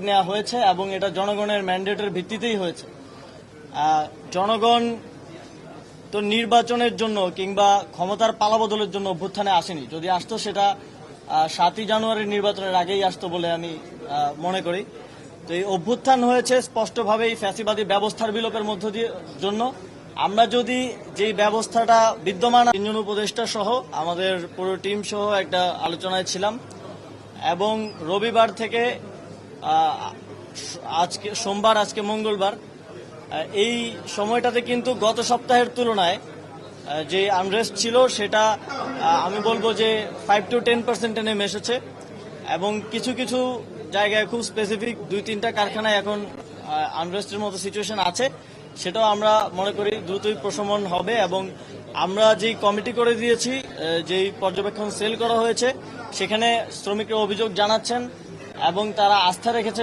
নেওয়া হয়েছে এবং এটা জনগণের ম্যান্ডেটের ভিত্তিতেই হয়েছে। জনগণ তো নির্বাচনের জন্য কিংবা ক্ষমতার পালাবদলের জন্য অভ্যুত্থানে আসেনি। যদি আসতো সেটা 7ই জানুয়ারির নির্বাচনের আগেই আসতো বলে আমি মনে করি। তো এই অভ্যুত্থান হয়েছে স্পষ্টভাবেই ফ্যাসিবাদী ব্যবস্থার বিলোপের মধ্য দিয়ে জন্য। আমরা যদি যেই ব্যবস্থাটা বিদ্যমান, 3 জন উপদেষ্টা সহ আমাদের পুরো টিম সহ একটা আলোচনায় ছিলাম এবং রবিবার থেকে আজকে সোমবার, আজকে মঙ্গলবার, এই সময়টাতে কিন্তু গত সপ্তাহের তুলনায় যে আনরেস্ট ছিল সেটা আমি বলবো যে 5 to 10% নেমে এসেছে এবং কিছু কিছু জায়গায় খুব স্পেসিফিক 2-3টা কারখানায় এখন আনরেস্টের মতো সিচুয়েশন আছে। সেটাও আমরা মনে করি দ্রুতই প্রশমন হবে এবং আমরা যেই কমিটি করে দিয়েছি, যেই পর্যবেক্ষণ সেল করা হয়েছে, সেখানে শ্রমিকরা অভিযোগ জানাচ্ছেন এবং তারা আস্থা রেখেছেন